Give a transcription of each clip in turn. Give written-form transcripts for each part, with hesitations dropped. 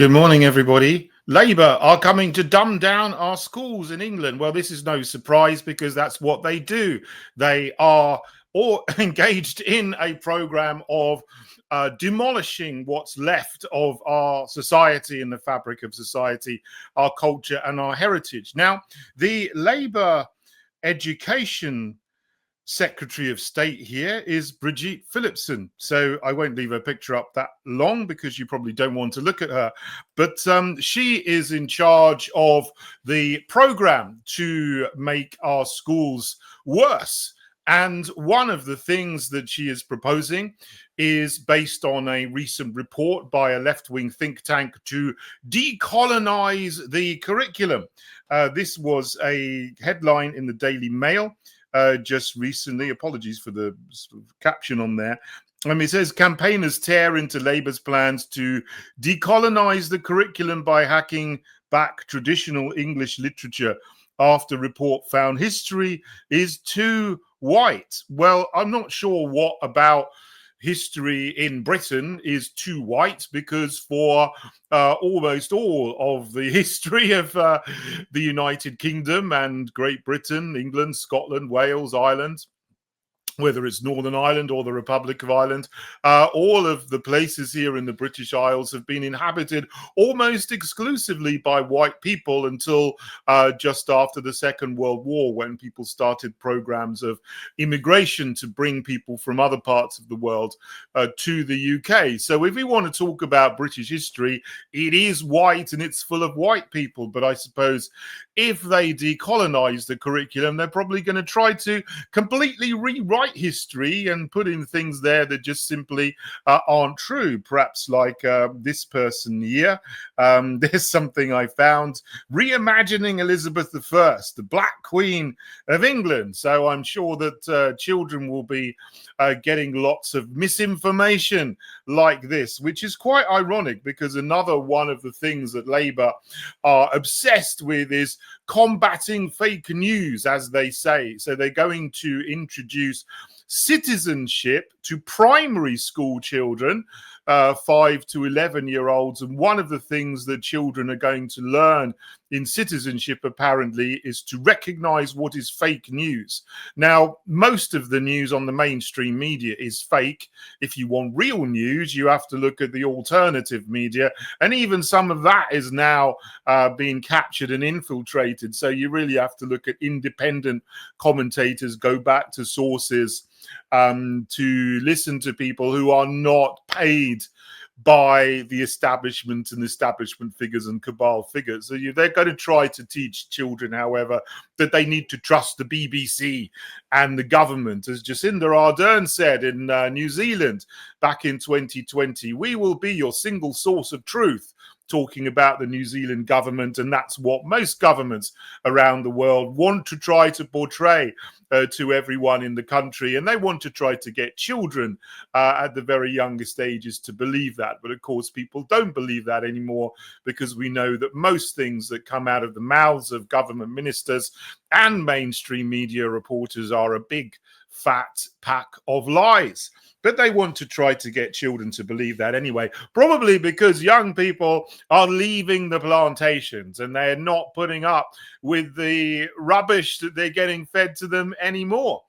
Good morning, everybody. Labour are coming to dumb down our schools in England. Well, this is no surprise because that's what they do. They are all engaged in a programme of demolishing what's left of our society and the fabric of society, our culture and our heritage. Now, the Labour education Secretary of State here is Brigitte Phillipson. So I won't leave her picture up that long because you probably don't want to look at her. But she is in charge of the program to make our schools worse. And one of the things that she is proposing is based on a recent report by a left-wing think tank to decolonize the curriculum. This was a headline in the Daily Mail just recently. Apologies for the sort of caption on there. It says campaigners tear into Labour's plans to decolonise the curriculum by hacking back traditional English literature after report found history is too white. Well, I'm not sure what about history in Britain is too white, because for almost all of the history of the United Kingdom and Great Britain, England, Scotland, Wales, Ireland, whether it's Northern Ireland or the Republic of Ireland, all of the places here in the British Isles have been inhabited almost exclusively by white people until just after the Second World War, when people started programs of immigration to bring people from other parts of the world to the UK. So if we want to talk about British history, it is white and it's full of white people. But I suppose if they decolonize the curriculum, they're probably going to try to completely rewrite history and put in things there that just simply aren't true. Perhaps like this person here. There's something I found: reimagining Elizabeth I, the Black Queen of England. So I'm sure that children will be getting lots of misinformation like this, which is quite ironic, because another one of the things that Labour are obsessed with is combating fake news, as they say. So they're going to introduce citizenship to primary school children, 5 to 11-year-olds. And one of the things that children are going to learn in citizenship, apparently, is to recognize what is fake news. Now, most of the news on the mainstream media is fake. If you want real news, you have to look at the alternative media. And even some of that is now being captured and infiltrated. So you really have to look at independent commentators, go back to sources, to listen to people who are not paid by the establishment and establishment figures and cabal figures. So they're going to try to teach children, however, that they need to trust the BBC and the government. As Jacinda Ardern said in New Zealand back in 2020, we will be your single source of truth, talking about the New Zealand government. And that's what most governments around the world want to try to portray to everyone in the country. And they want to try to get children at the very youngest ages to believe that. But of course, people don't believe that anymore, because we know that most things that come out of the mouths of government ministers and mainstream media reporters are a big fat pack of lies. But they want to try to get children to believe that anyway, probably because young people are leaving the plantations and they're not putting up with the rubbish that they're getting fed to them anymore.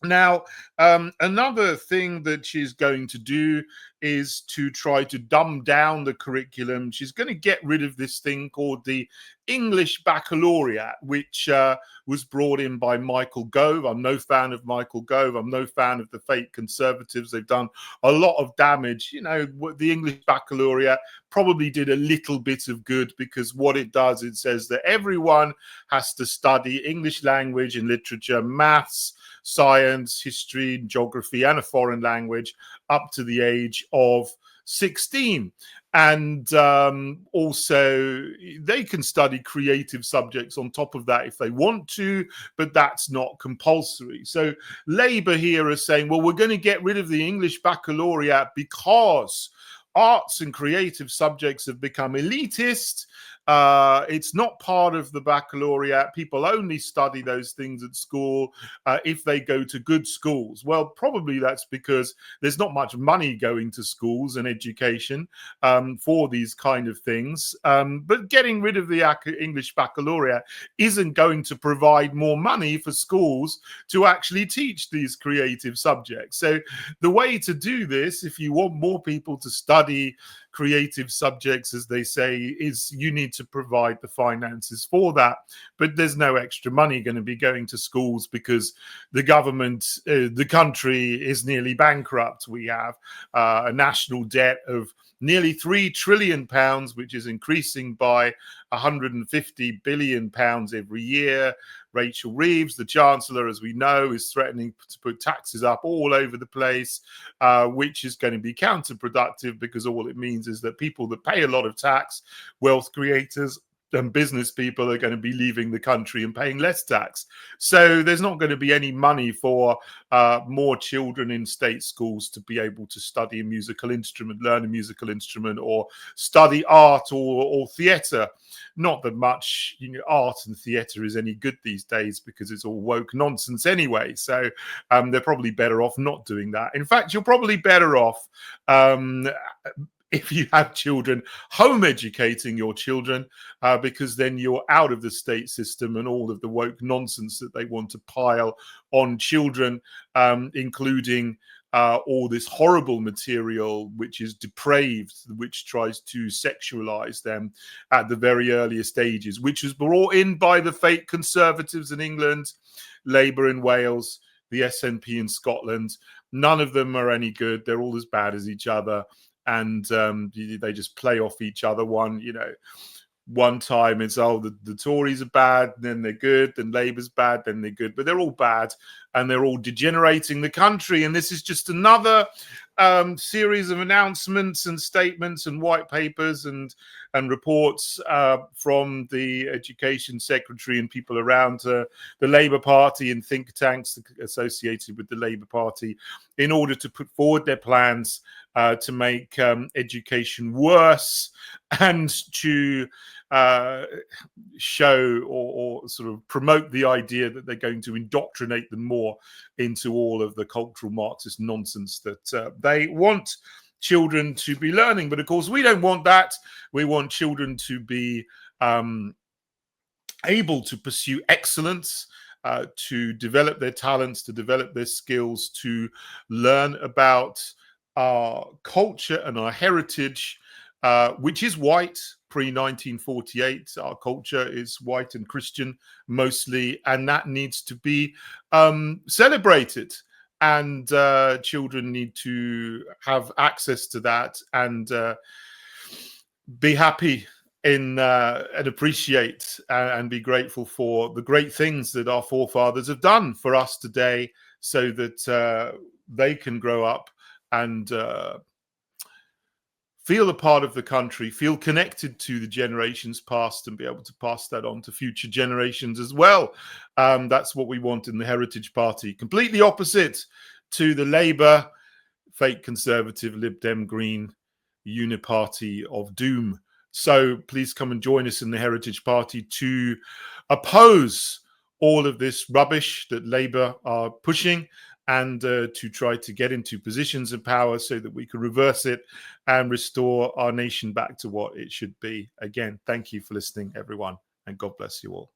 Now, another thing that she's going to do is to try to dumb down the curriculum. She's going to get rid of this thing called the English Baccalaureate, which was brought in by Michael Gove. I'm no fan of Michael Gove. I'm no fan of the fake conservatives. They've done a lot of damage. You know, the English Baccalaureate probably did a little bit of good, because what it does, it says that everyone has to study English language and literature, maths, science, history, geography, and a foreign language up to the age of 16. And also they can study creative subjects on top of that if they want to, but that's not compulsory. So Labour here is saying, well, we're going to get rid of the English Baccalaureate because arts and creative subjects have become elitist. It's not part of the baccalaureate. People only study those things at school if they go to good schools. Well, probably that's because there's not much money going to schools and education for these kind of things. But getting rid of the English Baccalaureate isn't going to provide more money for schools to actually teach these creative subjects. So the way to do this, if you want more people to study creative subjects, as they say, is you need to provide the finances for that. But there's no extra money going to be going to schools because the government, the country is nearly bankrupt. We have a national debt of nearly £3 trillion, which is increasing by £150 billion every year. Rachel Reeves, the Chancellor, as we know, is threatening to put taxes up all over the place, which is going to be counterproductive because all it means is that people that pay a lot of tax, wealth creators and business people, are going to be leaving the country and paying less tax. So there's not going to be any money for more children in state schools to be able to study a musical instrument, learn a musical instrument, or study art or theatre. Not that much, art and theatre is any good these days because it's all woke nonsense anyway. So they're probably better off not doing that. In fact, you're probably better off if you have children, home educating your children, because then you're out of the state system and all of the woke nonsense that they want to pile on children, including all this horrible material which is depraved, which tries to sexualize them at the very earliest ages, which was brought in by the fake conservatives in England, Labour in Wales, the SNP in Scotland. None of them are any good. They're all as bad as each other. And they just play off each other. One time it's, the Tories are bad, then they're good, then Labour's bad, then they're good. But they're all bad and they're all degenerating the country. And this is just another series of announcements and statements and white papers and reports from the Education Secretary and people around the Labour Party and think tanks associated with the Labour Party in order to put forward their plans to make education worse and to show or sort of promote the idea that they're going to indoctrinate them more into all of the cultural Marxist nonsense that they want children to be learning. But of course, we don't want that. We want children to be able to pursue excellence, to develop their talents, to develop their skills, to learn about our culture and our heritage, which is white pre-1948. Our culture is white and Christian mostly, and that needs to be celebrated. And children need to have access to that and be happy and appreciate and be grateful for the great things that our forefathers have done for us today, so that they can grow up and feel a part of the country, feel connected to the generations past, and be able to pass that on to future generations as well. That's what we want in the Heritage Party. Completely opposite to the Labour, fake Conservative, Lib Dem Green uniparty of doom. So please come and join us in the Heritage Party to oppose all of this rubbish that Labour are pushing, and to try to get into positions of power so that we can reverse it and restore our nation back to what it should be. Again, thank you for listening, everyone, and God bless you all.